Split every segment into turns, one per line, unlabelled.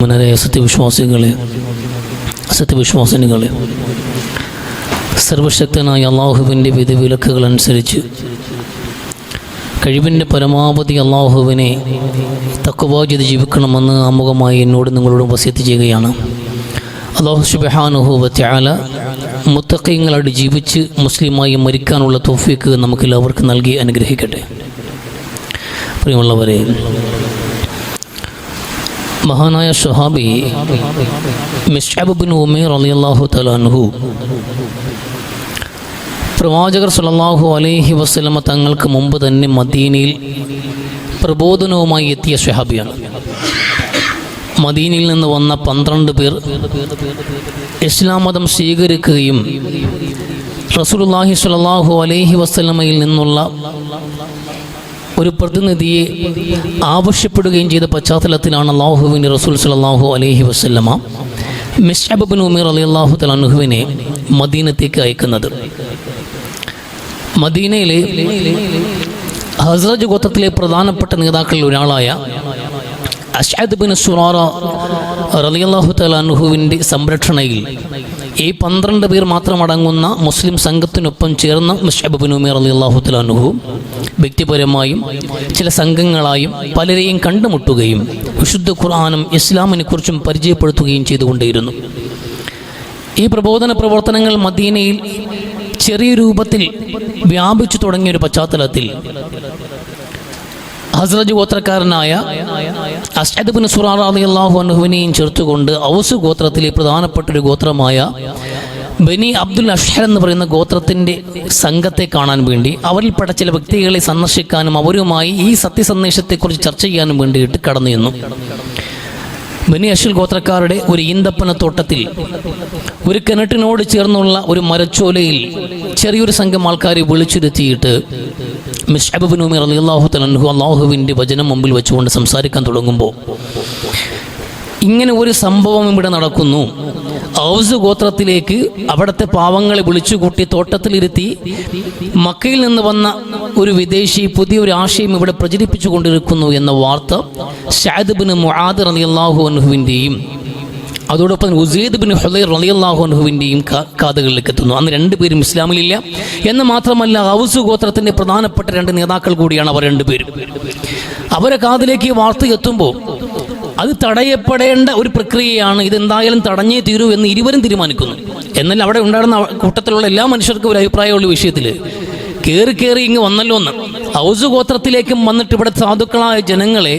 മനരായ സത്യവിശ്വാസിനികളെ, സർവശക്തനായ അള്ളാഹുവിൻ്റെ വിധിവിലക്കുകൾ അനുസരിച്ച് കഴിവിൻ്റെ പരമാവധി അള്ളാഹുവിനെ തഖ്വ ചെയ്ത് ജീവിക്കണമെന്ന് ആമുഖമായി എന്നോട് നിങ്ങളോടും വസിയത്ത് ചെയ്യുകയാണ്. അള്ളാഹു സുബ്ഹാനഹു വ തആല മുത്തഖീങ്ങളായിട്ട് ജീവിച്ച് മുസ്ലിമായി മരിക്കാനുള്ള തൗഫീക്ക് നമുക്കെല്ലാവർക്കും നൽകി അനുഗ്രഹിക്കട്ടെ. പ്രിയമുള്ളവരെ, മഹാനായ സ്വഹാബി മിസ്അബ് ബിൻ ഉമൈർ റളിയല്ലാഹു തആല അൻഹു പ്രവാചകർ സല്ലല്ലാഹു അലൈഹി വസല്ലമ തങ്ങൾക്ക് മുമ്പ് തന്നെ മദീനയിൽ പ്രബോധനവുമായി എത്തിയ സ്വഹാബിയാണ്. മദീനയിൽ നിന്ന് വന്ന 12 പേർ ഇസ്ലാം മതം സ്വീകരിക്കുകയും റസൂലുള്ളാഹി സ്വല്ലല്ലാഹു അലൈഹി വസല്ലമയിൽ നിന്നുള്ള ഒരു പ്രതിനിധിയെ ആവശ്യപ്പെടുകയും ചെയ്ത പശ്ചാത്തലത്തിലാണ് അല്ലാഹുവിൻ്റെ റസൂൽ സല്ലല്ലാഹു അലൈഹി വസല്ലമ മിസ്അബ് ബിൻ ഉമൈർ റളിയല്ലാഹു തആല അൻഹുവിനെ മദീനത്തേക്ക് അയക്കുന്നത്. മദീനയിലെ ഹസ്റജ് ഗോത്രത്തിലെ പ്രധാനപ്പെട്ട നേതാക്കളിൽ ഒരാളായ അസ്അദ് ബിൻ സുറാറ റളിയല്ലാഹു തആല അൻഹുവിൻ്റെ സംരക്ഷണയിൽ ഈ 12 പേർ മാത്രമടങ്ങുന്ന മുസ്ലിം സംഘത്തിനൊപ്പം ചേർന്ന് മിസ്അബ് ബിൻ ഉമൈർ റളിയല്ലാഹു തആല അൻഹു വ്യക്തിപരമായും ചില സംഘങ്ങളായും പലരെയും കണ്ടുമുട്ടുകയും വിശുദ്ധ ഖുർആനും ഇസ്ലാമിനെ കുറിച്ചും പരിചയപ്പെടുത്തുകയും ചെയ്തുകൊണ്ടേയിരുന്നു. ഈ പ്രബോധന പ്രവർത്തനങ്ങൾ മദീനയിൽ ചെറിയ രൂപത്തിൽ വ്യാപിച്ചു തുടങ്ങിയൊരു പശ്ചാത്തലത്തിൽ ഹസ്റജ് ഗോത്രക്കാരനായ അസ്അദ് ബിൻ സുറാറ റളിയല്ലാഹു അൻഹുവിനെയും ചേർത്തുകൊണ്ട് ഔസ് ഗോത്രത്തിലെ പ്രധാനപ്പെട്ടൊരു ഗോത്രമായ ബനി അബ്ദുൽ അഷ്ഹർ എന്ന് പറയുന്ന ഗോത്രത്തിൻ്റെ സംഘത്തെ കാണാൻ വേണ്ടി അവരിൽപ്പെട്ട ചില വ്യക്തികളെ സന്ദർശിക്കാനും അവരുമായി ഈ സത്യസന്ദേശത്തെക്കുറിച്ച് ചർച്ച ചെയ്യാനും വേണ്ടിയിട്ട് കടന്നു ചെന്നു. ബനി അഷ്ഹർ ഗോത്രക്കാരുടെ ഒരു ഈന്തപ്പനത്തോട്ടത്തിൽ ഒരു കിണറ്റിനോട് ചേർന്നുള്ള ഒരു മരച്ചോലയിൽ ചെറിയൊരു സംഘം ആൾക്കാരെ വിളിച്ചിരുത്തിയിട്ട് മിസ്അബ് ബിൻ ഉമൈർ റളിയല്ലാഹു തആല അൻഹു അല്ലാഹുവിൻ്റെ വചനം മുമ്പിൽ വെച്ചുകൊണ്ട് സംസാരിക്കാൻ തുടങ്ങുമ്പോൾ ഇങ്ങനെ ഒരു സംഭവം ഇവിടെ നടക്കുന്നു. ഔസ് ഗോത്രത്തിലേക്ക് അവിടുത്തെ പാവങ്ങളെ വിളിച്ചുകൂട്ടി തോട്ടത്തിലിരുത്തി മക്കയിൽ നിന്ന് വന്ന ഒരു വിദേശി പുതിയൊരു ആശയം ഇവിടെ പ്രചരിപ്പിച്ചു കൊണ്ടിരിക്കുന്നു എന്ന വാർത്ത സഅദ് ബിൻ മുആദ് റളിയല്ലാഹു അൻഹുവിൻ്റെയും അതോടൊപ്പം ഉസൈദ് ബിൻ ഹുദൈർ റളിയല്ലാഹു അൻഹുവിൻ്റെയും കാതുകളിലേക്ക് എത്തുന്നു. അന്ന് 2 പേരും ഇസ്ലാമിലില്ല എന്ന് മാത്രമല്ല, ഔസ് ഗോത്രത്തിൻ്റെ പ്രധാനപ്പെട്ട 2 നേതാക്കൾ കൂടിയാണ് അവർ 2 പേരും. അവരെ കാതിലേക്ക് വാർത്ത എത്തുമ്പോൾ അത് തടയപ്പെടേണ്ട ഒരു പ്രക്രിയയാണ്, ഇതെന്തായാലും തടഞ്ഞേ തീരൂ എന്ന് ഇരുവരും തീരുമാനിക്കുന്നു. എന്നാൽ അവിടെ ഉണ്ടായിരുന്ന കൂട്ടത്തിലുള്ള എല്ലാ മനുഷ്യർക്കും ഒരു അഭിപ്രായമുള്ള വിഷയത്തിൽ കയറി ഇങ്ങ് വന്നല്ലോ എന്ന്. ഔസ് ഗോത്രത്തിലേക്കും വന്നിട്ട് ഇവിടെ സാധുക്കളായ ജനങ്ങളെ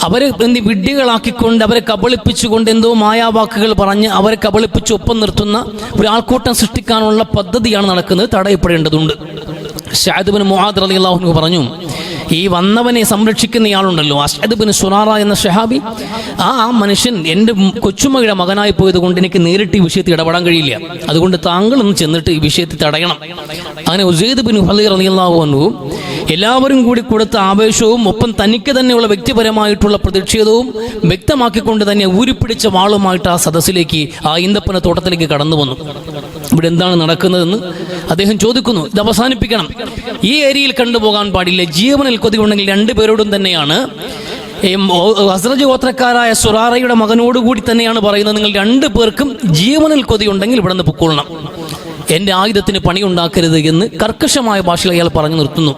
അവരെ വിഡ്ഢികളാക്കിക്കൊണ്ട് അവരെ കബളിപ്പിച്ചുകൊണ്ട് എന്തോ മായാവാക്കുകൾ പറഞ്ഞ് അവരെ കബളിപ്പിച്ച് ഒപ്പം നിർത്തുന്ന ഒരു ആൾക്കൂട്ടം സൃഷ്ടിക്കാനുള്ള പദ്ധതിയാണ് നടക്കുന്നത്, തടയപ്പെടേണ്ടതുണ്ട്. സഅദ് ബിൻ മുആദ് റളിയല്ലാഹു അൻഹു പറഞ്ഞു, ഈ വന്നവനെ സംരക്ഷിക്കുന്നയാളുണ്ടല്ലോ അസ്അദ് ബിൻ സുറാറ എന്ന സ്വഹാബി, ആ മനുഷ്യൻ എൻ്റെ കൊച്ചുമകളുടെ മകനായി പോയത് കൊണ്ട് എനിക്ക് നേരിട്ട് ഈ വിഷയത്തിൽ ഇടപെടാൻ കഴിയില്ല, അതുകൊണ്ട് താങ്കളൊന്ന് ചെന്നിട്ട് ഈ വിഷയത്തിൽ തടയണം. അങ്ങനെ ഉസൈദ് ബിൻ ഹുദൈർ റളിയല്ലാഹു അൻഹു എല്ലാവരും കൂടി കൊടുത്ത ആവേശവും ഒപ്പം തനിക്ക് തന്നെയുള്ള വ്യക്തിപരമായിട്ടുള്ള പ്രതിഷേധവും വ്യക്തമാക്കിക്കൊണ്ട് തന്നെ ഊരിപ്പിടിച്ച വാളുമായിട്ട് ആ സദസ്സിലേക്ക്, ആ ഈന്തപ്പന തോട്ടത്തിലേക്ക് കടന്നു വന്നു. ഇവിടെ എന്താണ് നടക്കുന്നതെന്ന് അദ്ദേഹം ചോദിക്കുന്നു. ഇത് അവസാനിപ്പിക്കണം, ഈ ഏരിയയിൽ കണ്ടുപോകാൻ പാടില്ല, ജീവനിൽ കൊതി ഉണ്ടെങ്കിൽ 2 പേരോടും തന്നെയാണ്, ഹസ്റജ് ഗോത്രക്കാരായ സുറാറയുടെ മകനോടുകൂടി തന്നെയാണ് പറയുന്നത്, നിങ്ങൾ 2 പേർക്കും ജീവനിൽ കൊതി ഉണ്ടെങ്കിൽ ഇവിടെ നിന്ന് പൊക്കോളണം, എൻ്റെ ആയുധത്തിന് പണിയുണ്ടാക്കരുത് എന്ന് കർക്കശമായ ഭാഷയിൽ അയാൾ പറഞ്ഞു നിർത്തുന്നു.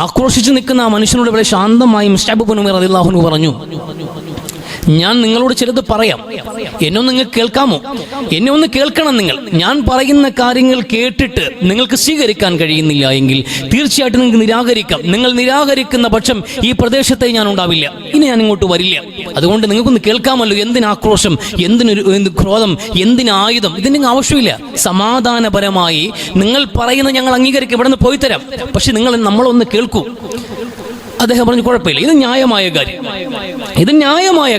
ആക്രോശിച്ച് നിൽക്കുന്ന ആ മനുഷ്യനോട് ഇവിടെ ശാന്തമായി മിസ്അബ് ബിൻ ഉമൈർ റളിയല്ലാഹു അൻഹു പറഞ്ഞു, ഞാൻ നിങ്ങളോട് ചിലത് പറയാം, എന്നെ ഒന്ന് നിങ്ങൾക്ക് കേൾക്കാമോ? എന്നെ ഒന്ന് കേൾക്കണം. ഞാൻ പറയുന്ന കാര്യങ്ങൾ കേട്ടിട്ട് നിങ്ങൾക്ക് സ്വീകരിക്കാൻ കഴിയുന്നില്ല എങ്കിൽ തീർച്ചയായിട്ടും നിങ്ങൾക്ക് നിരാകരിക്കാം. നിങ്ങൾ നിരാകരിക്കുന്ന പക്ഷം ഈ പ്രദേശത്തെ ഞാൻ ഉണ്ടാവില്ല, ഇനി ഞാൻ ഇങ്ങോട്ട് വരില്ല. അതുകൊണ്ട് നിങ്ങൾക്കൊന്ന് കേൾക്കാമല്ലോ, എന്തിനാക്രോശം, എന്ത് ക്രോധം, എന്തിനായുധം, ഇതിന് ആവശ്യമില്ല. സമാധാനപരമായി നിങ്ങൾ പറയുന്നത് ഞങ്ങൾ അംഗീകരിക്കും, ഇവിടെ നിന്ന് പോയി തരാം, പക്ഷെ നിങ്ങൾ നമ്മളൊന്ന് കേൾക്കൂ. അദ്ദേഹം പറഞ്ഞു, കുഴപ്പമില്ല, ഇത് ന്യായമായ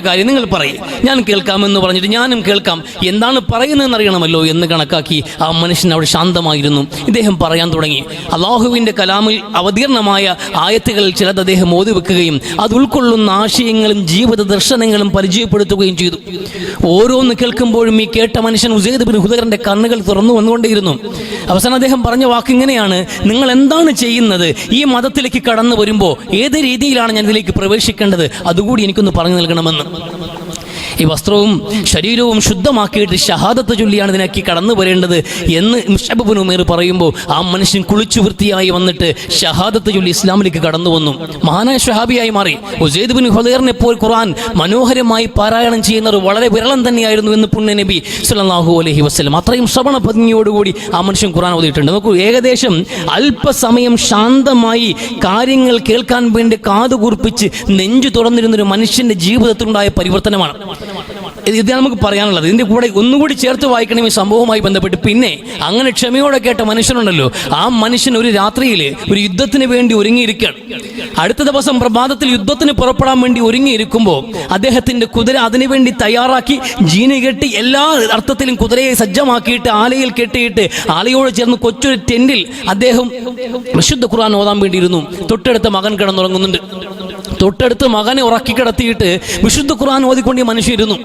കാര്യം, നിങ്ങൾ പറയും, ഞാൻ കേൾക്കാമെന്ന് പറഞ്ഞിട്ട് ഞാനും കേൾക്കാം, എന്താണ് പറയുന്നതെന്ന് അറിയണമല്ലോ എന്ന് കണക്കാക്കി ആ മനുഷ്യൻ അവിടെ ശാന്തമായിരുന്നു. ഇദ്ദേഹം പറയാൻ തുടങ്ങി. അല്ലാഹുവിൻ്റെ കലാമിൽ അവതീർണമായ ആയത്തുകളിൽ ചിലത് അദ്ദേഹം ഓതി വെക്കുകയും അത് ഉൾക്കൊള്ളുന്ന ആശയങ്ങളും ജീവിത ദർശനങ്ങളും പരിചയപ്പെടുത്തുകയും ചെയ്തു. ഓരോന്ന് കേൾക്കുമ്പോഴും ഈ കേട്ട മനുഷ്യൻ ഉസൈദ് ബിൻ ഹുദൈറിന്റെ കണ്ണുകൾ തുറന്നു വന്നുകൊണ്ടേയിരുന്നു. അവസാനം അദ്ദേഹം പറഞ്ഞ വാക്ക് ഇങ്ങനെയാണ്, നിങ്ങൾ എന്താണ് ചെയ്യുന്നത്? ഈ മതത്തിലേക്ക് കടന്നു വരുമ്പോൾ ഏത് രീതിയിലാണ് ഞാൻ ഇതിലേക്ക് പ്രവേശിക്കേണ്ടത്? അതുകൂടി എനിക്കൊന്ന് പറഞ്ഞു നൽകണമെന്ന്. ഈ വസ്ത്രവും ശരീരവും ശുദ്ധമാക്കിയിട്ട് ഷഹാദത്ത് ചൊല്ലിയാണ് ഇതിനാക്കി കടന്നു വരേണ്ടത് എന്ന് മുസ്അബ് ഇബ്നു ഉമൈർ പറയുമ്പോൾ ആ മനുഷ്യൻ കുളിച്ചു വൃത്തിയായി വന്നിട്ട് ഷഹാദത്ത് ചൊല്ലി ഇസ്ലാമിലേക്ക് കടന്നു വന്നു. മഹാനായ സ്വഹാബിയായി മാറി. ഉസൈദ് ബിൻ ഹുദൈറിനെ പോൽ ഖുർആൻ മനോഹരമായി പാരായണം ചെയ്യുന്നത് വളരെ വിരളം തന്നെയായിരുന്നു എന്ന് പുണ്യ നബി സല്ലല്ലാഹു അലൈഹി വസല്ലം അത്രയും ശ്രവണ പത്നിയോടുകൂടി ആ മനുഷ്യൻ ഖുർആൻ ഓതിയിട്ടുണ്ട്. നോക്കൂ, ഏകദേശം അല്പസമയം ശാന്തമായി കാര്യങ്ങൾ കേൾക്കാൻ വേണ്ടി കാതുകൂർപ്പിച്ച് നെഞ്ചു തുറന്നിരുന്നൊരു മനുഷ്യന്റെ ജീവിതത്തിലുണ്ടായ പരിവർത്തനമാണ് ഇത് നമുക്ക് പറയാനുള്ളത്. ഇതിന്റെ കൂടെ ഒന്നുകൂടി ചേർത്ത് വായിക്കണം ഈ സംഭവവുമായി ബന്ധപ്പെട്ട്. പിന്നെ അങ്ങനെ ക്ഷമയോടെ കേട്ട മനുഷ്യനുണ്ടല്ലോ, ആ മനുഷ്യൻ ഒരു രാത്രിയിൽ ഒരു യുദ്ധത്തിന് വേണ്ടി ഒരുങ്ങിയിരിക്കുകയാണ്. അടുത്ത ദിവസം പ്രഭാതത്തിൽ യുദ്ധത്തിന് പുറപ്പെടാൻ വേണ്ടി ഒരുങ്ങിയിരിക്കുമ്പോൾ അദ്ദേഹത്തിന്റെ കുതിര അതിനുവേണ്ടി തയ്യാറാക്കി ജീന കെട്ടി എല്ലാ അർത്ഥത്തിലും കുതിരയെ സജ്ജമാക്കിയിട്ട് ആലയിൽ കെട്ടിയിട്ട് ആലയോട് ചേർന്ന് കൊച്ചൊരു ടെന്റിൽ അദ്ദേഹം വിശുദ്ധ ഖുർആൻ ഓതാൻ വേണ്ടിയിരുന്നു. തൊട്ടടുത്ത മകൻ കിടന്നുറങ്ങുന്നുണ്ട്. തൊട്ടടുത്ത് മകനെ ഉറക്കി കിടത്തിയിട്ട് വിശുദ്ധ ഖുർആൻ ഓതിക്കൊണ്ട് ഈ മനുഷ്യൻ ഇരുന്നു.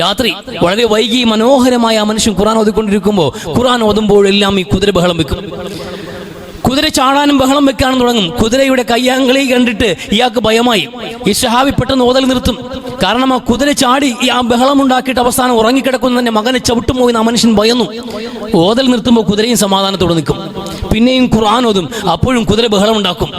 രാത്രി വളരെ വൈകി മനോഹരമായ ആ മനുഷ്യൻ ഖുർആൻ ഓതിക്കൊണ്ടിരിക്കുമ്പോൾ ഖുർആൻ ഓതുമ്പോഴെല്ലാം ഈ കുതിര ബഹളം വെക്കും. കുതിര ചാടാനും ബഹളം വെക്കാനും തുടങ്ങും. കുതിരയുടെ കയ്യാങ്കളി കണ്ടിട്ട് ഇയാൾക്ക് ഭയമായി. ഈ സ്വഹാബി പെട്ടെന്ന് ഓതൽ നിർത്തും. കാരണം ആ കുതിര ചാടി ആ ബഹളം ഉണ്ടാക്കിയിട്ട് അവസാനം ഉറങ്ങിക്കിടക്കുന്ന തന്നെ മകനെ ചവിട്ടുമോ എന്ന് ആ മനുഷ്യൻ ഭയന്നു. ഓതൽ നിർത്തുമ്പോൾ കുതിരയും സമാധാനത്തോടെ നിൽക്കും. പിന്നെയും ഖുർആൻ ഓതും. അപ്പോഴും കുതിര ബഹളം ഉണ്ടാക്കും.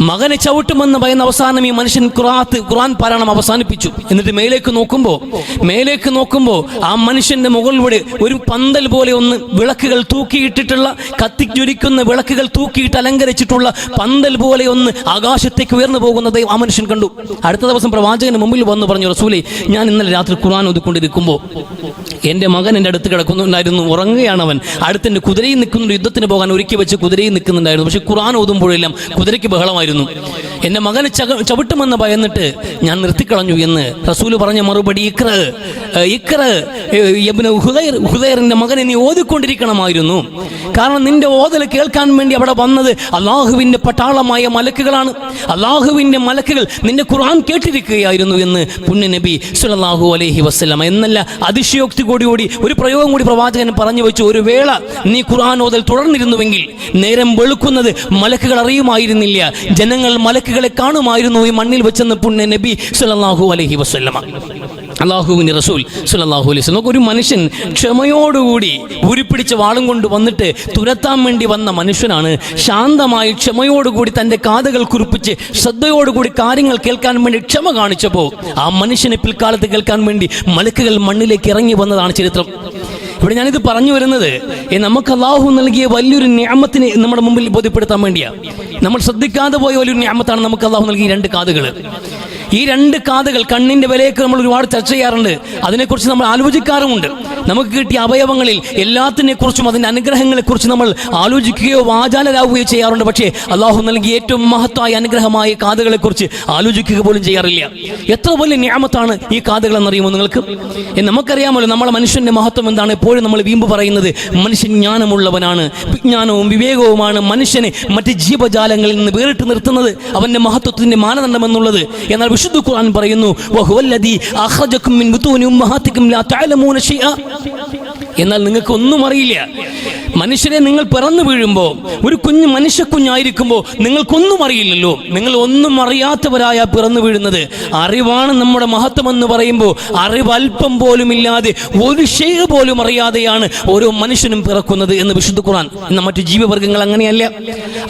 മകനെ ചവിട്ടുമെന്ന് ഭയന്ന അവസാനം ഈ മനുഷ്യൻ ഖുർആൻ പാരായണം അവസാനിപ്പിച്ചു. എന്നിട്ട് മേലേക്ക് നോക്കുമ്പോൾ ആ മനുഷ്യന്റെ മുകളിലൂടെ ഒരു പന്തൽ പോലെ ഒന്ന് വിളക്കുകൾ തൂക്കിയിട്ടിട്ടുള്ള കത്തിജ്വലിക്കുന്ന വിളക്കുകൾ തൂക്കിയിട്ട് അലങ്കരിച്ചിട്ടുള്ള പന്തൽ പോലെ ഒന്ന് ആകാശത്തേക്ക് ഉയർന്നു പോകുന്നത് ആ മനുഷ്യൻ കണ്ടു. അടുത്ത ദിവസം പ്രവാചകന് മുമ്പിൽ വന്ന് പറഞ്ഞു, റസൂലേ, ഞാൻ ഇന്നലെ രാത്രി ഖുർആൻ ഓതിക്കൊണ്ടിരിക്കുമ്പോൾ എൻ്റെ മകൻ എൻ്റെ അടുത്ത് കിടക്കുന്നുണ്ടായിരുന്നു. ഉറങ്ങുകയാണ് അവൻ. അടുത്തെൻ്റെ കുതിരയിൽ നിൽക്കുന്നുണ്ട്. യുദ്ധത്തിന് പോകാൻ ഒരുക്കി വെച്ച് കുതിരയിൽ നിൽക്കുന്നുണ്ടായിരുന്നു. പക്ഷെ ഖുർആൻ ഓതുമ്പോഴെല്ലാം കുതിരയ്ക്ക് ബഹളമായിരുന്നു. എന്റെ മകനെ ചവിട്ടുമെന്ന് ഭയന്നിട്ട് ഞാൻ നിർത്തിക്കളഞ്ഞു എന്ന് റസൂല് പറഞ്ഞ മറുപടി, ഹുദൈറിന്റെ മകനെ നീ ഓതിക്കൊണ്ടിരിക്കണമായിരുന്നു. കാരണം നിന്റെ ഓതൽ കേൾക്കാൻ വേണ്ടി അവിടെ വന്നത് അള്ളാഹുവിന്റെ പട്ടാളമായ മലക്കുകളാണ്. അള്ളാഹുവിന്റെ മലക്കുകൾ നിന്റെ ഖുർആൻ കേട്ടിരിക്കുകയായിരുന്നു എന്ന് പുണ്യ നബി സല്ലല്ലാഹു അലൈഹി വസല്ലം എന്നല്ല അതിശയോക്തി കൂടി ഒരു പ്രയോഗം കൂടി പ്രവാചകൻ പറഞ്ഞു വെച്ചു. ഒരു വേള നീ ഖുർആൻ ഓതൽ തുടർന്നിരുന്നുവെങ്കിൽ നേരം വെളുക്കുന്നത് മലക്കുകൾ അറിയുമായിരുന്നില്ല, ജനങ്ങൾ മലക്കുകളെ കാണുമായിരുന്നു ഈ മണ്ണിൽ വെച്ചെന്ന് പുണ്യ നബി സല്ലല്ലാഹു അലൈഹി വസല്ലം അള്ളാഹുവിന്റെ റസൂൽ സല്ലല്ലാഹു അലൈഹി വസല്ലം. ഒരു മനുഷ്യൻ ക്ഷമയോടുകൂടി ഉരുപ്പിടിച്ച വാളും കൊണ്ട് വന്നിട്ട് തുരത്താൻ വേണ്ടി വന്ന മനുഷ്യനാണ്. ശാന്തമായി ക്ഷമയോടുകൂടി തൻ്റെ കാതുകൾ കുറിപ്പിച്ച് ശ്രദ്ധയോടുകൂടി കാര്യങ്ങൾ കേൾക്കാൻ വേണ്ടി ക്ഷമ കാണിച്ചപ്പോൾ ആ മനുഷ്യനെ പിൽക്കാലത്ത് കേൾക്കാൻ വേണ്ടി മലക്കുകൾ മണ്ണിലേക്ക് ഇറങ്ങി വന്നതാണ് ചരിത്രം. ഇവിടെ ഞാനിത് പറഞ്ഞു വരുന്നത് നമുക്ക് അള്ളാഹു നൽകിയ വലിയൊരു നിഅമത്തിനെ നമ്മുടെ മുമ്പിൽ ബോധ്യപ്പെടുത്താൻ വേണ്ടിയാണ്. നമ്മൾ ശ്രദ്ധിക്കാതെ പോയ വലിയൊരു നിഅമത്താണ് നമുക്ക് അള്ളാഹു നൽകിയ രണ്ട് കാതുകൾ. ഈ രണ്ട് കാതുകൾ, കണ്ണിന്റെ വിലയൊക്കെ നമ്മൾ ഒരുപാട് ചർച്ച ചെയ്യാറുണ്ട്. അതിനെക്കുറിച്ച് നമ്മൾ ആലോചിക്കാറുമുണ്ട്. നമുക്ക് കിട്ടിയ അവയവങ്ങളിൽ എല്ലാത്തിനെ കുറിച്ചും അതിൻ്റെ അനുഗ്രഹങ്ങളെക്കുറിച്ച് നമ്മൾ ആലോചിക്കുകയോ വാചാലരാകുകയോ ചെയ്യാറുണ്ട്. പക്ഷേ അള്ളാഹു നൽകിയ ഏറ്റവും മഹത്തായ അനുഗ്രഹമായ കാതുകളെക്കുറിച്ച് ആലോചിക്കുക പോലും ചെയ്യാറില്ല. എത്ര വലിയ നിഅമത്താണ് ഈ കാതുകൾ എന്നറിയുമോ നിങ്ങൾക്ക്? നമുക്കറിയാമല്ലോ നമ്മളെ മനുഷ്യന്റെ മഹത്വം എന്താണ്. എപ്പോഴും നമ്മൾ വീമ്പ് പറയുന്നത് മനുഷ്യൻ ജ്ഞാനമുള്ളവനാണ്, വിജ്ഞാനവും വിവേകവുമാണ് മനുഷ്യനെ മറ്റ് ജീവജാലങ്ങളിൽ നിന്ന് വേറിട്ട് നിർത്തുന്നത്, അവന്റെ മഹത്വത്തിന്റെ മാനദണ്ഡം എന്നുള്ളത്. എന്നാൽ വിശുദ്ധ ഖുർആൻ പറയുന്നു, വഹുവല്ലദീ അഖ്റജകും മിൻ ബുതൂനി ഉമ്മഹാതികും ലാ തഅലമൂന ശൈഅ. എന്നാൽ നിങ്ങൾക്ക് ഒന്നും അറിയില്ല. മനുഷ്യരെ നിങ്ങൾ പിറന്നു വീഴുമ്പോൾ, ഒരു കുഞ്ഞ് മനുഷ്യക്കുഞ്ഞായിരിക്കുമ്പോൾ നിങ്ങൾക്കൊന്നും അറിയില്ലല്ലോ. നിങ്ങൾ ഒന്നും അറിയാത്തവരായ പിറന്നു വീഴുന്നത്. അറിവാണ് നമ്മുടെ മഹത്വം എന്ന് പറയുമ്പോൾ അറിവ് അല്പം പോലും ഇല്ലാതെ, ഒരു ഷെയ് പോലും അറിയാതെയാണ് ഓരോ മനുഷ്യനും പിറക്കുന്നത് എന്ന് വിശുദ്ധ ഖുർആൻ. എന്നാൽ മറ്റു ജീവവർഗങ്ങൾ അങ്ങനെയല്ല.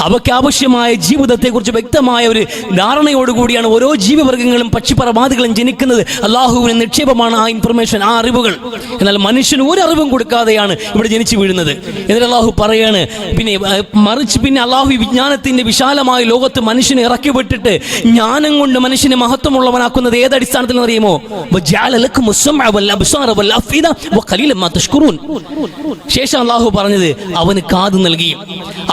അവയ്ക്ക് ആവശ്യമായ ജീവിതത്തെക്കുറിച്ച് വ്യക്തമായ ഒരു ധാരണയോടുകൂടിയാണ് ഓരോ ജീവവർഗങ്ങളും പക്ഷിപറവാദികളും ജനിക്കുന്നത്. അള്ളാഹുവിന് നിക്ഷേപമാണ് ആ ഇൻഫർമേഷൻ, ആ അറിവുകൾ. എന്നാൽ മനുഷ്യന് ഒരു അറിവും കൊടുക്കാതെയാണ് ഇവിടെ ജനിച്ചു വീഴുന്നത്. എന്നിട്ട് അള്ളാഹു പറയാണ്, പിന്നെ അള്ളാഹു വിജ്ഞാനത്തിന്റെ വിശാലമായ ലോകത്ത് മനുഷ്യനെ ഇറക്കി വിട്ടിട്ട് ജ്ഞാനം കൊണ്ട് മനുഷ്യനെ മഹത്വമുള്ളവനാക്കുന്നത് ഏതടിസ്ഥാനത്തിൽ അറിയുമോ? ശേഷം അള്ളാഹു പറഞ്ഞത് അവന് കാത് നൽകി,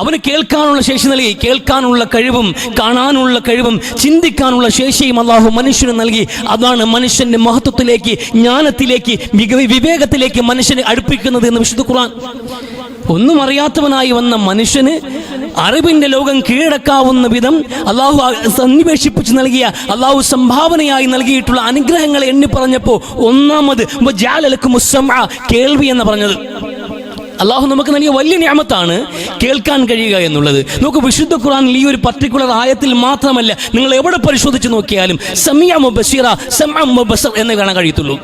അവന് കേൾക്കാനുള്ള ശേഷി നൽകി. കേൾക്കാനുള്ള കഴിവും കാണാനുള്ള കഴിവും ചിന്തിക്കാനുള്ള ശേഷിയും അള്ളാഹു മനുഷ്യന് നൽകി. അതാണ് മനുഷ്യന്റെ മഹത്വത്തിലേക്ക്, ജ്ഞാനത്തിലേക്ക്, വിവേകത്തിലേക്ക് മനുഷ്യനെ അടുപ്പിക്കുന്നത് എന്ന് വിശുദ്ധ ഖുർആൻ. ഒന്നും അറിയാത്തവനായി വന്ന മനുഷ്യന് അറിവിന്റെ ലോകം കീഴടക്കാവുന്ന വിധം അള്ളാഹു സന്നിവേശിപ്പിച്ച് നൽകിയ, അള്ളാഹു സംഭാവനയായി നൽകിയിട്ടുള്ള അനുഗ്രഹങ്ങളെ എണ്ണി പറഞ്ഞപ്പോൾ ഒന്നാമത് കേൾവി എന്ന് പറഞ്ഞത്. അള്ളാഹു നമുക്ക് നൽകിയ വലിയ നിഅമത്താണ് കേൾക്കാൻ കഴിയുക എന്നുള്ളത്. നമുക്ക് വിശുദ്ധ ഖുർആനിൽ ഈ ഒരു പർട്ടിക്കുലർ ആയത്തിൽ മാത്രമല്ല, നിങ്ങൾ എവിടെ പരിശോധിച്ച് നോക്കിയാലും സമീഅ ബസീറ സമഅ ബസർ എന്ന് കാണാൻ കഴിയത്തുള്ളൂ.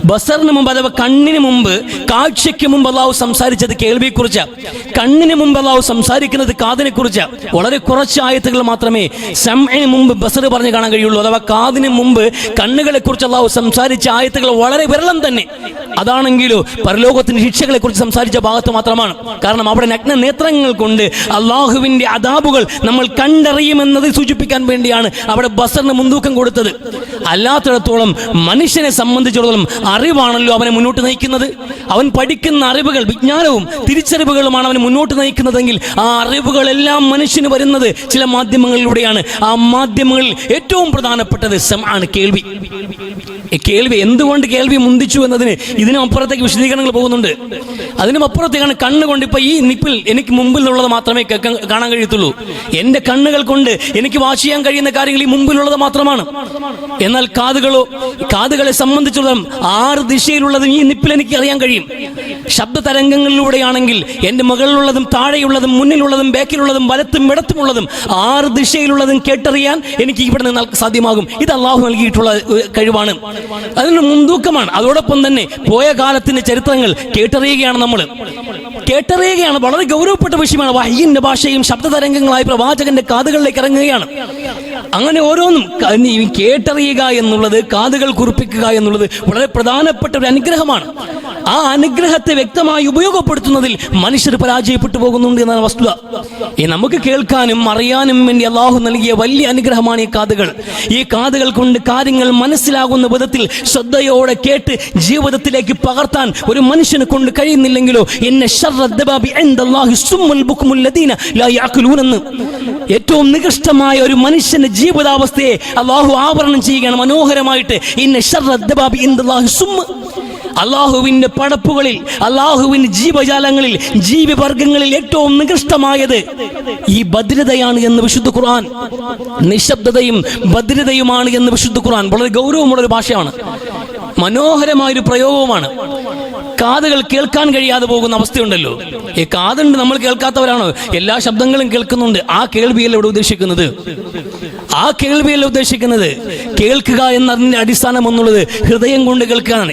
ബസറിന് മുമ്പ് അഥവാ കണ്ണിന് മുമ്പ്, കാഴ്ചയ്ക്ക് മുമ്പ് അള്ളാഹു സംസാരിച്ചത് കേൾവിയെക്കുറിച്ചാണ്. കണ്ണിന് മുമ്പ് അള്ളാഹു സംസാരിക്കുന്നത് കാതിനെ കുറിച്ചാണ്. വളരെ കുറച്ച് ആയത്തുകൾ മാത്രമേ സമഇന് മുമ്പ് ബസർ പറഞ്ഞ് കാണാൻ കഴിയുള്ളൂ. അഥവാ കാതിന് മുമ്പ് കണ്ണുകളെ കുറിച്ച് അള്ളാഹു സംസാരിച്ച ആയത്തുകൾ വളരെ വിരളം തന്നെ. അതാണെങ്കിലോ പരലോകത്തിന്റെ ശിക്ഷകളെ കുറിച്ച് സംസാരിച്ച ഭാഗത്ത് മാത്രമാണ്. കാരണം അവിടെ നഗ്ന നേത്രങ്ങൾ കൊണ്ട് അള്ളാഹുവിന്റെ അദാബുകൾ നമ്മൾ കണ്ടറിയുമെന്നത് സൂചിപ്പിക്കാൻ വേണ്ടിയാണ് അവിടെ ബസറിന് മുൻതൂക്കം കൊടുത്തത്. അല്ലാത്തിടത്തോളം മനുഷ്യനെ സംബന്ധിച്ചിടത്തോളം അറിവാണല്ലോ അവനെ മുന്നോട്ട് നയിക്കുന്നത്. അവൻ പഠിക്കുന്ന അറിവുകൾ, വിജ്ഞാനവും തിരിച്ചറിവുകളുമാണ് അവനെ മുന്നോട്ട് നയിക്കുന്നതെങ്കിൽ ആ അറിവുകളെല്ലാം മനുഷ്യന് വരുന്നത് ചില മാധ്യമങ്ങളിലൂടെയാണ്. ആ മാധ്യമങ്ങളിൽ ഏറ്റവും പ്രധാനപ്പെട്ടത് ആണ് കേൾവി. കേൾവി എന്തുകൊണ്ട് കേൾവി മുന്തിച്ചു എന്നതിന് ഇതിനും അപ്പുറത്തേക്ക് വിശദീകരണങ്ങൾ പോകുന്നുണ്ട്. അതിനും അപ്പുറത്തേക്കാണ് കണ്ണുകൊണ്ട്. ഇപ്പൊ ഈ നിപ്പിൽ എനിക്ക് മുമ്പിലുള്ളത് മാത്രമേ കാണാൻ കഴിയത്തുള്ളൂ. എന്റെ കണ്ണുകൾ കൊണ്ട് എനിക്ക് വാച്ച് ചെയ്യാൻ കഴിയുന്ന കാര്യങ്ങൾ ഈ മുമ്പിലുള്ളത് മാത്രമാണ്. എന്നാൽ കാതുകളെ സംബന്ധിച്ചിടത്തോളം 6 ദിശയിലുള്ളതും ഈ നിപ്പിൽ എനിക്ക് അറിയാൻ കഴിയും. ശബ്ദ തരംഗങ്ങളിലൂടെയാണെങ്കിൽ എന്റെ മുകളിലുള്ളതും താഴെയുള്ളതും മുന്നിലുള്ളതും ബാക്കിലുള്ളതും വലത്തും ഇടത്തുമുള്ളതും 6 ദിശയിലുള്ളതും കേട്ടറിയാൻ എനിക്ക് ഇവിടെ നിന്ന് സാധ്യമാകും. ഇത് അള്ളാഹു നൽകിയിട്ടുള്ള കഴിവാണ്. അതിന് മുൻതൂക്കമാണ്. അതോടൊപ്പം തന്നെ പോയ കാലത്തിന്റെ ചരിത്രങ്ങൾ കേട്ടറിയുകയാണ്. നമ്മൾ കേട്ടറിയുകയാണ്. വളരെ ഗൗരവപ്പെട്ട വിഷയമാണ്. വഹയിന്റെ ഭാഷയും ശബ്ദതരംഗങ്ങളായി പ്രവാചകന്റെ കാതുകളിലേക്ക് ഇറങ്ങുകയാണ്. അങ്ങനെ ഓരോന്നും കേട്ടറിയുക എന്നുള്ളത്, കാതുകൾ കുറിപ്പിക്കുക എന്നുള്ളത് വളരെ പ്രധാനപ്പെട്ട ഒരു അനുഗ്രഹമാണ്. ആ അനുഗ്രഹത്തെ വ്യക്തമായി ഉപയോഗപ്പെടുത്തുന്നതിൽ മനുഷ്യർ പരാജയപ്പെട്ടു പോകുന്നുണ്ട് എന്നാണ് വസ്തുത. നമുക്ക് കേൾക്കാനും അറിയാനും വേണ്ടി അള്ളാഹു നൽകിയ വലിയ അനുഗ്രഹമാണ് ഈ കാതുകൾ. ഈ കാതുകൾ കൊണ്ട് കാര്യങ്ങൾ മനസ്സിലാകുന്ന വിധത്തിൽ ശ്രദ്ധയോടെ കേട്ട് ജീവിതത്തിലേക്ക് പകർത്താൻ ഒരു മനുഷ്യനെ കൊണ്ട് കഴിയുന്നില്ലെങ്കിലോ ഏറ്റവും നികൃഷ്ടമായ ഒരു മനുഷ്യന്റെ ജീവിതാവസ്ഥയെ അള്ളാഹു ആവരണം ചെയ്യുകയാണ് മനോഹരമായിട്ട്. അള്ളാഹുവിന്റെ പടപ്പുകളിൽ, അള്ളാഹുവിന്റെ ജീവജാലങ്ങളിൽ, ജീവിവർഗങ്ങളിൽ ഏറ്റവും നികൃഷ്ടമായത് ഈ ഭദ്രതയാണ് എന്ന് വിശുദ്ധ ഖുർആൻ. നിശബ്ദതയും ഭദ്രതയുമാണ് എന്ന് വിശുദ്ധ ഖുർആൻ. വളരെ ഗൗരവമുള്ള ഒരു ഭാഷയാണ്, മനോഹരമായൊരു പ്രയോഗവുമാണ്. കാതുകൾ കേൾക്കാൻ കഴിയാതെ പോകുന്ന അവസ്ഥയുണ്ടല്ലോ. ഈ കാതുണ്ട്, നമ്മൾ കേൾക്കാത്തവരാണോ? എല്ലാ ശബ്ദങ്ങളും കേൾക്കുന്നുണ്ട്. ആ കേൾവിയല്ല ഇവിടെ ഉദ്ദേശിക്കുന്നത്. ആ കേൾവിയല്ല ഉദ്ദേശിക്കുന്നത്. കേൾക്കുക എന്നതിന്റെ അടിസ്ഥാനം എന്നുള്ളത് ഹൃദയം കൊണ്ട് കേൾക്കാനാണ്.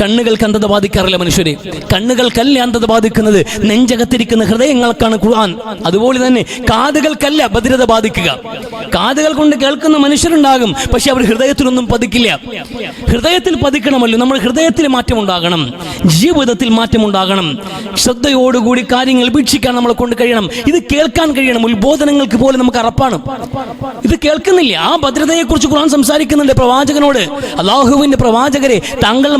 കണ്ണുകൾക്ക് അന്ധത ബാധിക്കാറില്ല മനുഷ്യരെ. കണ്ണുകൾക്കല്ല അന്ധത ബാധിക്കുന്നത്, നെഞ്ചകത്തിരിക്കുന്ന ഹൃദയങ്ങൾക്കാണ് ഖുർആൻ. അതുപോലെ തന്നെ കാതുകൾക്കല്ല ഭദ്രത ബാധിക്കുക. കാതുകൾ കൊണ്ട് കേൾക്കുന്ന മനുഷ്യരുണ്ടാകും, പക്ഷെ അവർ ഹൃദയത്തിലൊന്നും പതിക്കില്ല. ഹൃദയത്തിൽ പതിക്കണമല്ലോ. നമ്മൾ ഹൃദയത്തിൽ മാറ്റമുണ്ടാകണം, ജീവിതത്തിൽ മാറ്റമുണ്ടാകണം. ശ്രദ്ധയോടുകൂടി കാര്യങ്ങൾ വീക്ഷിക്കാൻ നമ്മളെ കൊണ്ട് കഴിയണം. ഇത് കേൾക്കാൻ കഴിയണം. ഉത്ബോധനങ്ങൾക്ക് പോലും നമുക്ക് അറപ്പാണ്. ഇത് കേൾക്കുന്നില്ല. ആ ഭദ്രതയെ കുറിച്ച് ഖുർആൻ സംസാരിക്കുന്നുണ്ട് പ്രവാചകനോട്. അല്ലാഹുവിന്റെ പ്രവാചകരെ, താങ്കളുടെ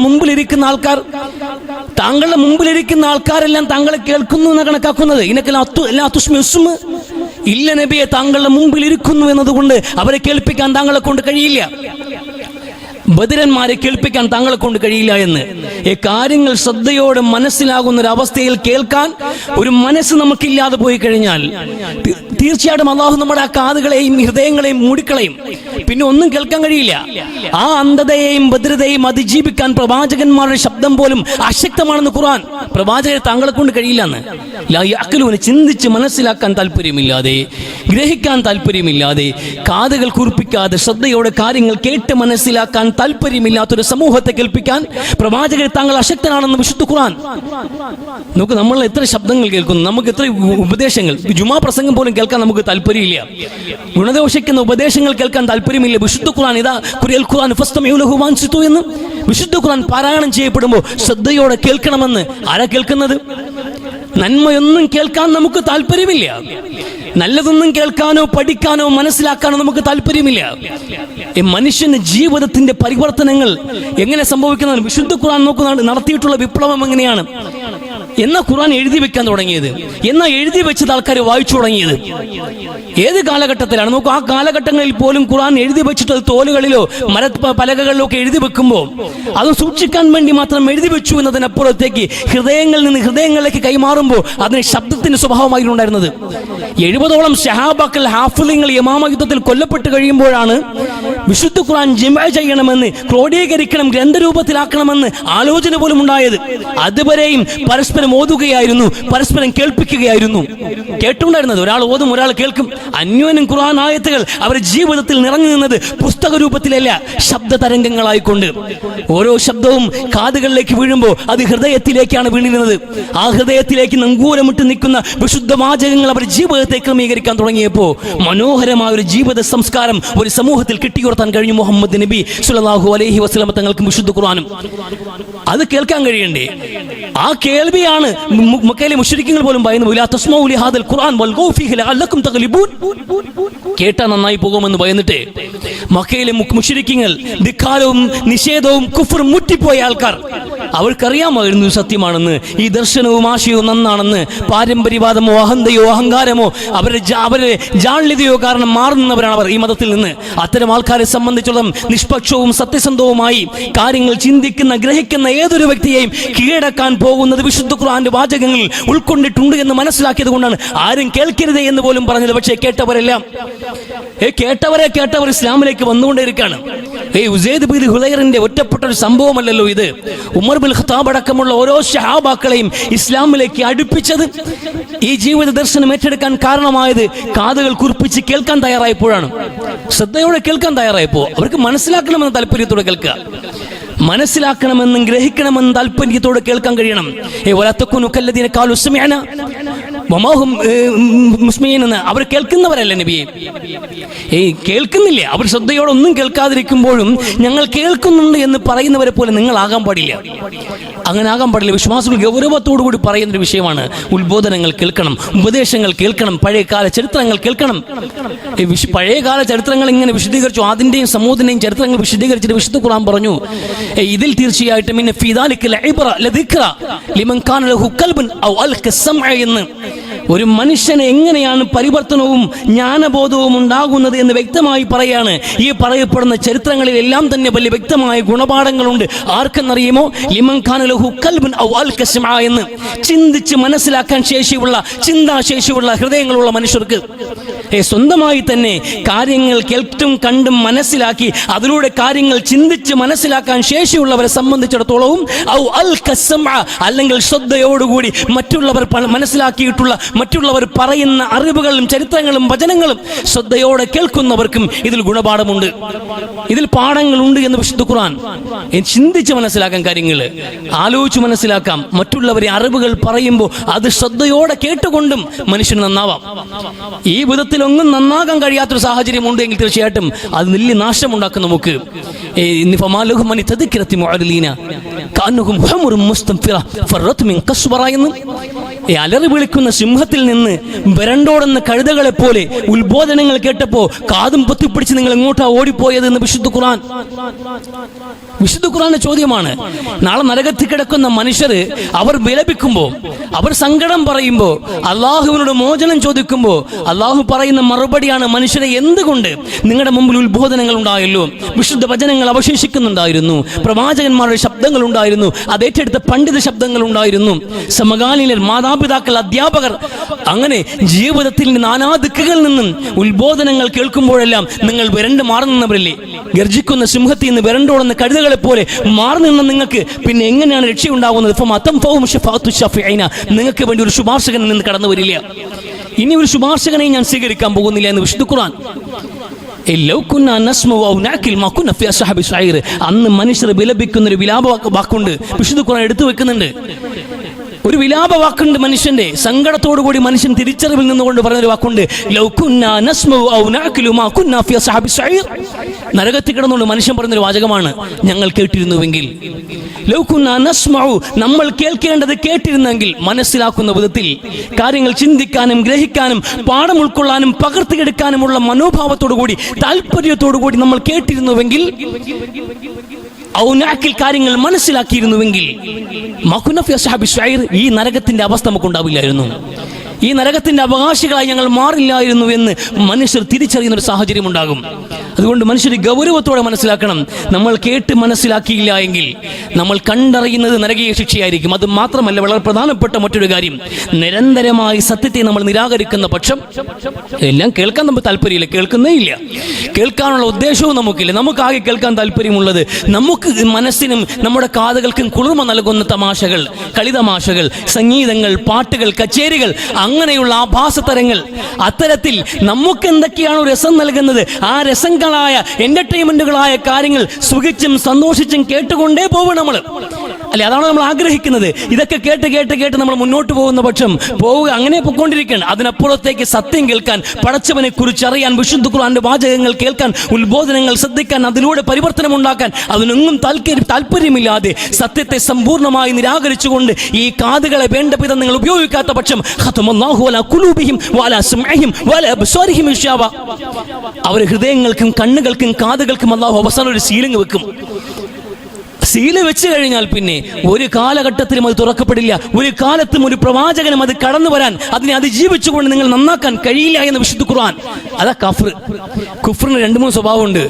മുമ്പിലിരിക്കുന്ന ആൾക്കാരെല്ലാം താങ്കളെ കേൾക്കുന്നു എന്ന് കണക്കാക്കുന്നത്. ഇല്ല നബിയെ, താങ്കളുടെ മുമ്പിൽ ഇരിക്കുന്നു എന്നതുകൊണ്ട് അവരെ കേൾപ്പിക്കാൻ താങ്കളെ കൊണ്ട് കഴിയില്ല. ബദിരന്മാരെ കേൾപ്പിക്കാൻ താങ്കളെ കൊണ്ട് കഴിയില്ല എന്ന്. ഈ കാര്യങ്ങൾ ശ്രദ്ധയോടെ മനസ്സിലാകുന്ന ഒരു അവസ്ഥയിൽ കേൾക്കാൻ ഒരു മനസ്സ് നമുക്കില്ലാതെ പോയി കഴിഞ്ഞാൽ തീർച്ചയായിട്ടും അള്ളാഹു നമ്മുടെ ആ കാതുകളെയും ഹൃദയങ്ങളെയും മൂടിക്കളയും. പിന്നെ ഒന്നും കേൾക്കാൻ കഴിയില്ല. ആ അന്ധതയെയും ഭദ്രതയെയും അതിജീവിക്കാൻ പ്രവാചകന്മാരുടെ ശബ്ദം പോലും അശക്തമാണെന്ന് ഖുർആൻ. പ്രവാചകരെ താങ്കളെ കൊണ്ട് കഴിയില്ല എന്ന്. ചിന്തിച്ച് മനസ്സിലാക്കാൻ താല്പര്യമില്ലാതെ, ഗ്രഹിക്കാൻ താല്പര്യമില്ലാതെ, കാതുകൾ കുറിപ്പിക്കാതെ ശ്രദ്ധയോടെ കാര്യങ്ങൾ കേട്ട് മനസ്സിലാക്കാൻ താല്പര്യമില്ലാത്തൊരു സമൂഹത്തെ കേൾപ്പിക്കാൻ പ്രവാചകരെ താങ്കൾ അശക്തനാണെന്ന് വിശുദ്ധ ഖുർആൻ. നമുക്ക് നമ്മൾ എത്ര ശബ്ദങ്ങൾ കേൾക്കുന്നു, നമുക്ക് എത്ര ഉപദേശങ്ങൾ, ജുമാ പ്രസംഗം പോലും കേൾക്കാൻ നമുക്ക് താല്പര്യമില്ല. ഗുണദോഷിക്കുന്ന ഉപദേശങ്ങൾ കേൾക്കാൻ താല്പര്യമില്ല. വിശുദ്ധ ഖുർആൻ ഇതാ ഖുർആൻ എന്ന് വിശുദ്ധ ഖുർആൻ പാരായണം ചെയ്യപ്പെടുമ്പോൾ ശ്രദ്ധയോടെ കേൾക്കണമെന്ന്. ആരാ കേൾക്കുന്നത്? നന്മയൊന്നും കേൾക്കാൻ നമുക്ക് താല്പര്യമില്ല. നല്ലതൊന്നും കേൾക്കാനോ പഠിക്കാനോ മനസ്സിലാക്കാനോ നമുക്ക് താല്പര്യമില്ല. മനുഷ്യന്റെ ജീവിതത്തിന്റെ പരിവർത്തനങ്ങൾ എങ്ങനെ സംഭവിക്കുന്നത്? വിശുദ്ധ ഖുർആൻ നോക്കുന്നതാണ്. നടത്തിയിട്ടുള്ള വിപ്ലവം എങ്ങനെയാണ്? എന്നാ ഖുർആൻ എഴുതി വെക്കാൻ തുടങ്ങിയത്? എന്നാ എഴുതി വെച്ചത് ആൾക്കാർ വായിച്ചു തുടങ്ങിയത്? ഏത് കാലഘട്ടത്തിലാണ്? നോക്കൂ, ആ കാലഘട്ടങ്ങളിൽ പോലും ഖുർആൻ എഴുതി വെച്ചിട്ട് തോലുകളിലോ പലകകളിലോ ഒക്കെ എഴുതി വെക്കുമ്പോൾ അത് സൂക്ഷിക്കാൻ വേണ്ടി മാത്രം എഴുതി വെച്ചു എന്നതിനപ്പുറത്തേക്ക് ഹൃദയങ്ങളിൽ നിന്ന് ഹൃദയങ്ങളിലേക്ക് കൈമാറുമ്പോൾ അതിന് ശബ്ദത്തിന്റെ സ്വഭാവമായിരുന്നു ഉണ്ടായിരുന്നത്. 70ഓളം സഹാബാക്കൾ ഹാഫിളിങ്ങൾ യമാമ യുദ്ധത്തിൽ കൊല്ലപ്പെട്ട് കഴിയുമ്പോഴാണ് വിശുദ്ധ ഖുർആൻ ജംഅ ചെയ്യണമെന്ന്, ക്രോഡീകരിക്കണം, ഗ്രന്ഥരൂപത്തിലാക്കണമെന്ന് ആലോചന പോലും ഉണ്ടായത്. അതുവരെയും പരസ്പരം ഓതുകയായിരുന്നു, പരസ്പരം കേൾപ്പിക്കുകയായിരുന്നു. കേട്ടുണ്ടായിരുന്നത് ഒരാൾ ഓതും, ഒരാൾ കേൾക്കും. അന്യോന്യം ഖുർആൻ ആയത്തുകൾ അവരുടെ ജീവിതത്തിൽ നിറഞ്ഞു നിന്നത് പുസ്തക രൂപത്തിലല്ല, ശബ്ദ തരംഗങ്ങളായിക്കൊണ്ട്. ഓരോ ശബ്ദവും കാതുകളിലേക്ക് വീഴുമ്പോൾ അത് ഹൃദയത്തിലേക്കാണ് വീണിരുന്നത്. ആ ഹൃദയത്തിലേക്ക് നങ്കൂരമിട്ട് നിൽക്കുന്ന വിശുദ്ധ വാചകങ്ങൾ അവർ ജീവിതത്തെ ക്രമീകരിക്കാൻ തുടങ്ങിയപ്പോൾ മനോഹരമായ ഒരു ജീവിത സംസ്കാരം ഒരു സമൂഹത്തിൽ കെട്ടിയുയർത്താൻ കഴിഞ്ഞു മുഹമ്മദ് നബി സ്വല്ലല്ലാഹു അലൈഹി വസല്ലം തങ്ങൾക്ക് വിശുദ്ധ ഖുർആനും. അത് കേൾക്കാൻ കഴിയണ്ടേ? ആ കേൾവിയാണ് മക്കയിലെ മുശ്രിക്കുകൾ പോലും ഭയന്നു. ലാ തസ്മഉ ലിഹാദൽ ഖുർആൻ വൽഗൂ ഫീഹി ലഅല്ലക്കും തഗ്ലിബൂൻ. കേട്ടാ നന്നായി പോകുമെന്ന് ഭയന്നിട്ട് മക്കയിലെ മുശ്രിക്കുകൾ ധിക്കാരവും നിഷേധവും കുഫ്റും മുറ്റിപ്പോയ ആൾക്കാർ, അവർക്കറിയാമായിരുന്നു സത്യമാണെന്ന്, ഈ ദർശനവും ആശയവും നന്നാണെന്ന്. പാരമ്പര്യവാദമോ അഹന്തയോ അഹങ്കാരമോ അവരുടെ ജാള്യതയോ കാരണം മാറുന്നവരാണ് അവർ ഈ മതത്തിൽ നിന്ന്. അത്തരം ആൾക്കാരെ സംബന്ധിച്ചിടത്തോളം നിഷ്പക്ഷവും സത്യസന്ധവുമായി കാര്യങ്ങൾ ചിന്തിക്കുന്ന ഗ്രഹിക്കുന്ന ഏതൊരു വ്യക്തിയെയും കീഴടക്കാൻ പോകുന്നത് വിശുദ്ധ ഖുർആന്റെ വാചകങ്ങൾ ഉൾക്കൊണ്ടിട്ടുണ്ട് എന്ന് മനസ്സിലാക്കിയത് കൊണ്ടാണ് ആരും കേൾക്കരുത് എന്ന് പോലും പറഞ്ഞത്. പക്ഷേ കേട്ടവരെല്ലാം കേട്ടവർ ഇസ്ലാമിലേക്ക് വന്നുകൊണ്ടേയിരിക്കുകയാണ്. ഉസൈദ് ബിൻ ഹുദൈറിന്റെ ഒറ്റപ്പെട്ട ഒരു സംഭവമല്ലല്ലോ ഇത്. ഉമർ ബിൻ ഖത്താബ് അടക്കമുള്ള ഓരോ സ്വഹാബാക്കളെയും ഇസ്ലാമിലേക്ക് അടുപ്പിച്ചത്, ഈ ജീവിത ദർശനം ഏറ്റെടുക്കാൻ കാരണമായത് കാതുകൾ കുറിപ്പിച്ച് കേൾക്കാൻ തയ്യാറായപ്പോഴാണ്. ശ്രദ്ധയോടെ കേൾക്കാൻ തയ്യാറായപ്പോൾ അവർക്ക് മനസ്സിലാക്കണമെന്ന താല്പര്യത്തോടെ കേൾക്കുക, മനസ്സിലാക്കണമെന്നും ഗ്രഹിക്കണമെന്നും താല്പര്യത്തോടെ കേൾക്കാൻ കഴിയണം. അവർ കേൾക്കുന്നവരല്ല നബിയെ, കേൾക്കുന്നില്ല. അവർ ശ്രദ്ധയോടെ ഒന്നും കേൾക്കാതിരിക്കുമ്പോഴും ഞങ്ങൾ കേൾക്കുന്നുണ്ട് എന്ന് പറയുന്നവരെ പോലെ നിങ്ങൾ ആകാൻ പാടില്ല. അങ്ങനെ ആകാൻ പാടില്ല. വിശ്വാസികൾ ഗൗരവത്തോടു കൂടി പറയുന്നൊരു വിഷയമാണ്. ഉത്ബോധനങ്ങൾ കേൾക്കണം, ഉപദേശങ്ങൾ കേൾക്കണം, പഴയകാല ചരിത്രങ്ങൾ കേൾക്കണം. പഴയകാല ചരിത്രങ്ങൾ ഇങ്ങനെ വിശദീകരിച്ചു, അതിന്റെയും സമൂഹത്തിന്റെയും ചരിത്രങ്ങൾ വിശദീകരിച്ചിട്ട് വിശുദ്ധ ഖുർആൻ പറഞ്ഞു, ഇതിൽ തീർച്ചയായിട്ടും എന്ന് ഒരു മനുഷ്യന് എങ്ങനെയാണ് പരിവർത്തനവും ജ്ഞാനബോധവും ഉണ്ടാകുന്നത് എന്ന് വ്യക്തമായി പറയാണ്. ഈ പറയപ്പെടുന്ന ചരിത്രങ്ങളിൽ എല്ലാം തന്നെ വലിയ വ്യക്തമായ ഗുണപാഠങ്ങളുണ്ട്. ആർക്കെന്നറിയുമോ? ലിമൻ കാന ലഹു ഖൽബുൻ ഔ അൽക സമഅ എന്ന് ചിന്തിച്ച് മനസ്സിലാക്കാൻ ശേഷിയുള്ള, ചിന്താശേഷിയുള്ള ഹൃദയങ്ങളുള്ള മനുഷ്യർക്ക് സ്വന്തമായി തന്നെ കാര്യങ്ങൾ കേട്ടും കണ്ടും മനസ്സിലാക്കി അതിലൂടെ കാര്യങ്ങൾ ചിന്തിച്ച് മനസ്സിലാക്കാൻ ശേഷിയുള്ളവരെ സംബന്ധിച്ചിടത്തോളവും ഔ അൽക സമഅ അല്ലെങ്കിൽ ശ്രദ്ധയോടുകൂടി മറ്റുള്ളവർ മനസ്സിലാക്കിയിട്ടുള്ള, മറ്റുള്ളവർ പറയുന്ന അറിവുകളും ചരിത്രങ്ങളും വചനങ്ങളും ശ്രദ്ധയോടെ കേൾക്കുന്നവർക്കും ഇതിൽ ഗുണപാഠമുണ്ട്, ഇതിൽ പാഠങ്ങളുണ്ട് എന്ന് വിശുദ്ധ ഖുർആൻ. ചിന്തിച്ച് മനസ്സിലാക്കാൻ കാര്യങ്ങൾ ആലോചിച്ച് മനസ്സിലാക്കാം. മറ്റുള്ളവരെ അറിവുകൾ പറയുമ്പോൾ അത് ശ്രദ്ധയോടെ കേട്ടുകൊണ്ടും മനുഷ്യന് നന്നാവാം. ഈ വിധത്തിൽ ഒന്നും നന്നാകാൻ കഴിയാത്തൊരു സാഹചര്യം ഉണ്ടെങ്കിൽ തീർച്ചയായിട്ടും അത് വലിയ നാശമുണ്ടാക്കും നമുക്ക്. അലറി വിളിക്കുന്ന സിംഹത്തിൽ നിന്ന് വരണ്ടോടുന്ന കഴുതകളെ പോലെ ഉത്ബോധനങ്ങൾ കേട്ടപ്പോ കാതും പൊത്തിപ്പിടിച്ച് നിങ്ങൾ എങ്ങോട്ടാ ഓടിപ്പോയത് എന്ന് വിശുദ്ധ ഖുർആൻ. വിശുദ്ധ ഖുർആന്റെ ചോദ്യമാണ്. നാളെ നരകത്തിൽ കിടക്കുന്ന മനുഷ്യർ അവർ വിലപിക്കുമ്പോൾ, അവർ സങ്കടം പറയുമ്പോൾ, അള്ളാഹുവിനോട് മോചനം ചോദിക്കുമ്പോൾ അള്ളാഹു പറയുന്ന മറുപടിയാണ്, മനുഷ്യരെ എന്തുകൊണ്ട് നിങ്ങളുടെ മുമ്പിൽ ഉത്ബോധനങ്ങൾ ഉണ്ടായല്ലോ, വിശുദ്ധ വചനങ്ങൾ അവശേഷിക്കുന്നുണ്ടായിരുന്നു, പ്രവാചകന്മാരുടെ ശബ്ദങ്ങൾ ഉണ്ടായിരുന്നു, അത് ഏറ്റെടുത്ത പണ്ഡിത ശബ്ദങ്ങൾ ഉണ്ടായിരുന്നു, സമകാലീനർ, മാതാപിതാക്കൾ, അധ്യാപകർ, അങ്ങനെ ജീവിതത്തിൽ നാനാ ദിക്കുകളിൽ നിന്നും ഉത്ബോധനങ്ങൾ കേൾക്കുമ്പോഴെല്ലാം നിങ്ങൾ വിരണ്ട് മാറി നിന്നവരില്ലേ? ഗർജിക്കുന്ന സിംഹത്തിൽ നിന്ന് വിരണ്ടോടുന്ന കഴുതകളെ പോലെ മാറി നിന്ന നിങ്ങൾക്ക് പിന്നെ എങ്ങനെയാണ് രക്ഷയുണ്ടാകുന്നത്? നിങ്ങൾക്ക് വേണ്ടി ഒരു ശുപാർശകൻ നിന്ന് കടന്നു വരില്ല. ഇനി ഒരു ശുപാർശകനെ ഞാൻ സ്വീകരിക്കാൻ പോകുന്നില്ല എന്ന് വിശുദ്ധ ഖുർആൻ. അന്ന് മനുഷ്യർ വിലപിക്കുന്ന ഒരു വിലാപ വാക്കുണ്ട് വിശുദ്ധ ഖുർആൻ എടുത്തു വെക്കുന്നുണ്ട്. ഒരു വിലാപ വാക്കുണ്ട്, മനുഷ്യന്റെ സങ്കടത്തോടുകൂടി മനുഷ്യൻ തിരിച്ചറിവിൽ നിന്നുകൊണ്ട് പറയുന്നൊരു വാക്കുണ്ട്. നരകത്തിൽ കിടന്നുകൊണ്ട് മനുഷ്യൻ പറയുന്നൊരു വാചകമാണ്, ഞങ്ങൾ കേട്ടിരുന്നുവെങ്കിൽ. നമ്മൾ കേൾക്കേണ്ടത് കേട്ടിരുന്നെങ്കിൽ, മനസ്സിലാക്കുന്ന വിധത്തിൽ കാര്യങ്ങൾ ചിന്തിക്കാനും ഗ്രഹിക്കാനും പാഠം ഉൾക്കൊള്ളാനും പകർത്തിയെടുക്കാനുമുള്ള മനോഭാവത്തോടുകൂടി താല്പര്യത്തോടുകൂടി നമ്മൾ കേട്ടിരുന്നുവെങ്കിൽ, കാര്യങ്ങൾ മനസ്സിലാക്കിയിരുന്നുവെങ്കിൽ ഈ നരകത്തിന്റെ അവസ്ഥ നമുക്ക് ഉണ്ടാവില്ലായിരുന്നു. ഈ നരകത്തിന്റെ അവകാശികളായി ഞങ്ങൾ മാറില്ലായിരുന്നു എന്ന് മനുഷ്യർ തിരിച്ചറിയുന്ന ഒരു സാഹചര്യം ഉണ്ടാകും. അതുകൊണ്ട് മനുഷ്യർ ഗൗരവത്തോടെ മനസ്സിലാക്കണം. നമ്മൾ കേട്ട് മനസ്സിലാക്കിയില്ല എങ്കിൽ നമ്മൾ കണ്ടറിയുന്നത് നരകീയ ശിക്ഷയായിരിക്കും. അത് മാത്രമല്ല, വളരെ പ്രധാനപ്പെട്ട മറ്റൊരു കാര്യം, നിരന്തരമായി സത്യത്തെ നമ്മൾ നിരാകരിക്കുന്ന പക്ഷം എല്ലാം കേൾക്കാൻ നമുക്ക് താല്പര്യമില്ല, കേൾക്കുന്നേ ഇല്ല, കേൾക്കാനുള്ള ഉദ്ദേശവും നമുക്കില്ല. നമുക്കാകെ കേൾക്കാൻ താല്പര്യമുള്ളത് നമുക്ക് മനസ്സിനും നമ്മുടെ കാതുകൾക്കും കുളിർമ നൽകുന്ന തമാശകൾ, കളിതമാശകൾ, സംഗീതങ്ങൾ, പാട്ടുകൾ, കച്ചേരികൾ, അങ്ങനെയുള്ള ആഭാസതരങ്ങൾ. അത്തരത്തിൽ നമുക്ക് എന്തൊക്കെയാണോ രസം നൽകുന്നത് ആ രസങ്ങളായ എന്റർടൈൻമെന്റുകളായ കാര്യങ്ങൾ സുഖിച്ചും സന്തോഷിച്ചും കേട്ടുകൊണ്ടേ പോവുക നമ്മൾ. അല്ലെ, അതാണ് നമ്മൾ ആഗ്രഹിക്കുന്നത്. ഇതൊക്കെ കേട്ട് കേട്ട് കേട്ട് നമ്മൾ മുന്നോട്ട് പോകുന്ന പക്ഷം പോവുക അങ്ങനെ പോയിക്കൊണ്ടിരിക്കുകയാണ്. അതിനപ്പുറത്തേക്ക് സത്യം കേൾക്കാൻ, പടച്ചവനെ കുറിച്ചറിയാൻ, വിശുദ്ധ ഖുർആന്റെ വാചകങ്ങൾ കേൾക്കാൻ, ഉത്ബോധനങ്ങൾ ശ്രദ്ധിക്കാൻ, അതിലൂടെ പരിവർത്തനം ഉണ്ടാക്കാൻ അതിനൊന്നും താല്പര്യമില്ലാതെ സത്യത്തെ സമ്പൂർണ്ണമായി നിരാകരിച്ചുകൊണ്ട് ഈ കാതുകളെ വേണ്ട വിധം നിങ്ങൾ ഉപയോഗിക്കാത്ത പക്ഷം അവരുടെ ഹൃദയങ്ങൾക്കും കണ്ണുകൾക്കും കാതുകൾക്കും അല്ലാഹു അവസാനം ഒരു സീലിംഗ് വെക്കും. സീല് വെച്ച് കഴിഞ്ഞാൽ പിന്നെ ഒരു കാലഘട്ടത്തിലും അത് തുറക്കപ്പെടില്ല. ഒരു കാലത്തും ഒരു പ്രവാചകനും അത് കടന്നു വരാൻ, അതിനെ അതിജീവിച്ചുകൊണ്ട് നിങ്ങൾ നന്നാക്കാൻ കഴിയില്ല എന്ന് വിശുദ്ധ ഖുർആൻ. അതാ കഫ്ർ. കുഫ്റിന് 2-3 സ്വഭാവമുണ്ട്.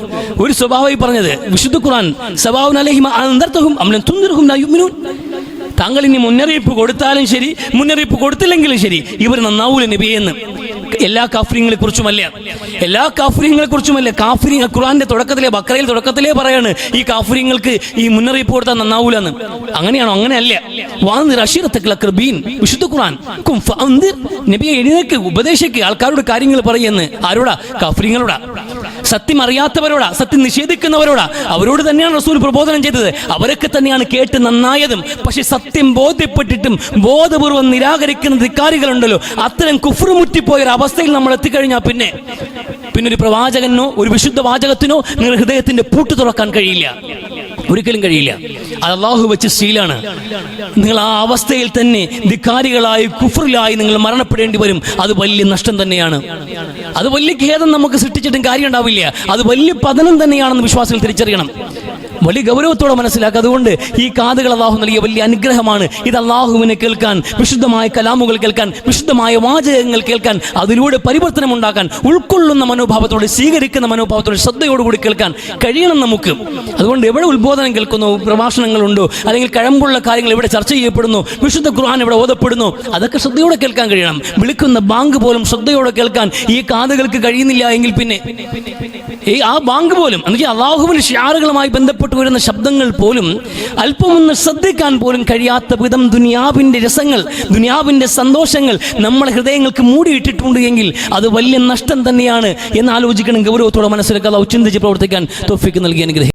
ഒരു സ്വഭാവമായി പറഞ്ഞത് വിശുദ്ധ ഖുർആൻ, സവാഉൻ അലൈഹിം അൻദർതഹും അം ലം തുൻദിർഹും ലാ യുമിനൂൻ. താങ്കൾ ഇനി മുന്നറിയിപ്പ് കൊടുത്താലും ശരി, മുന്നറിയിപ്പ് കൊടുത്തില്ലെങ്കിലും ശരി, ഇവർ നന്നാവൂല നബിയെന്ന്. എല്ലാ കാഫിര്യങ്ങളെ കുറിച്ചുമല്ല, എല്ലാ കാഫിര്യങ്ങളെ കുറിച്ചുമല്ല. കാഫിരിങ്ങൾ ഖുർആന്റെ തുടക്കത്തിലെ, ബക്കറയിൽ തുടക്കത്തിലേ പറയാണ് ഈ കാഫിര്യങ്ങൾക്ക് ഈ മുന്നറിയിപ്പ് കൊടുത്താൽ നന്നാവൂലെന്ന്. അങ്ങനെയാണോ? അങ്ങനെയല്ല. വിശുദ്ധ ഖുർആൻ നബിയെ എഴുന്നേക്ക്, ഉപദേശിക്ക്, ആൾക്കാരോട് കാര്യങ്ങൾ പറയുമെന്ന്. ആരോടാ? കാഫിര്യങ്ങളോടാ, സത്യം അറിയാത്തവരോടാ, സത്യം നിഷേധിക്കുന്നവരോടാ. അവരോട് തന്നെയാണ് റസൂൽ പ്രബോധനം ചെയ്തത്. അവരൊക്കെ തന്നെയാണ് കേട്ട് നന്നായതും. പക്ഷെ സത്യം ബോധ്യപ്പെട്ടിട്ടും ബോധപൂർവം നിരാകരിക്കുന്ന ധിക്കാരികളുണ്ടല്ലോ, അത്തരം കുഫ്ർ മുറ്റിപ്പോയ അവസ്ഥയിൽ നമ്മൾ എത്തിക്കഴിഞ്ഞാൽ പിന്നെ ഒരു പ്രവാചകനോ ഒരു വിശുദ്ധ വാചകത്തിനോ നിങ്ങളുടെ ഹൃദയത്തിന്റെ പൂട്ട് തുറക്കാൻ കഴിയില്ല, ഒരിക്കലും കഴിയില്ല. അത് അല്ലാഹു വെച്ച ശീലാണ്. നിങ്ങൾ ആ അവസ്ഥയിൽ തന്നെ ധിക്കാരികളായി കുഫ്റിലായി നിങ്ങൾ മരണപ്പെടേണ്ടി വരും. അത് വലിയ നഷ്ടം തന്നെയാണ്. അത് വലിയ ഖേദം നമുക്ക് സൃഷ്ടിച്ചിട്ടും കാര്യം ഉണ്ടാവില്ല. അത് വലിയ പതനം തന്നെയാണെന്ന് വിശ്വാസികൾ തിരിച്ചറിയണം, വലിയ ഗൗരവത്തോടെ മനസ്സിലാക്കുക. അതുകൊണ്ട് ഈ കാതുകൾ അല്ലാഹു നൽകിയ വലിയ അനുഗ്രഹമാണ്. ഇത് അല്ലാഹുവിനെ കേൾക്കാൻ, വിശുദ്ധമായ കലാമുകൾ കേൾക്കാൻ, വിശുദ്ധമായ വാചകങ്ങൾ കേൾക്കാൻ, അതിലൂടെ പരിവർത്തനം ഉണ്ടാക്കാൻ, ഉൾക്കൊള്ളുന്ന മനോഭാവത്തോടെ, സ്വീകരിക്കുന്ന മനോഭാവത്തോടെ, ശ്രദ്ധയോടുകൂടി കേൾക്കാൻ കഴിയണം നമുക്ക്. അതുകൊണ്ട് എവിടെ ഉത്ബോധനം കേൾക്കുന്നു, പ്രഭാഷണങ്ങളുണ്ടോ, അല്ലെങ്കിൽ കഴമ്പുള്ള കാര്യങ്ങൾ എവിടെ ചർച്ച ചെയ്യപ്പെടുന്നു, വിശുദ്ധ ഖുർആൻ എവിടെ ഓതപ്പെടുന്നു, അതൊക്കെ ശ്രദ്ധയോടെ കേൾക്കാൻ കഴിയണം. വിളിക്കുന്ന ബാങ്ക് പോലും ശ്രദ്ധയോടെ കേൾക്കാൻ ഈ കാതുകൾക്ക് കഴിയുന്നില്ല എങ്കിൽ പിന്നെ ആ ബാങ്ക് പോലും, എന്നുവെച്ചാൽ അല്ലാഹുവിന്റെ ഷിയാറുകളുമായി ബന്ധപ്പെട്ട് വരുന്ന ശബ്ദങ്ങൾ പോലും അല്പമൊന്ന് ശ്രദ്ധിക്കാൻ പോലും കഴിയാത്ത വിധം ദുനിയാവിന്റെ രസങ്ങൾ, ദുനിയാവിന്റെ സന്തോഷങ്ങൾ നമ്മളെ ഹൃദയങ്ങൾക്ക് മൂടിയിട്ടിട്ടുണ്ട് എങ്കിൽ അത് വലിയ നഷ്ടം തന്നെയാണ് എന്ന് ആലോചിക്കണം, ഗൗരവത്തോടെ മനസ്സിലാക്കാതെ ചിന്തിച്ച് പ്രവർത്തിക്കാൻ തൗഫീഖ് നൽകി അനുഗ്രഹിക്കും.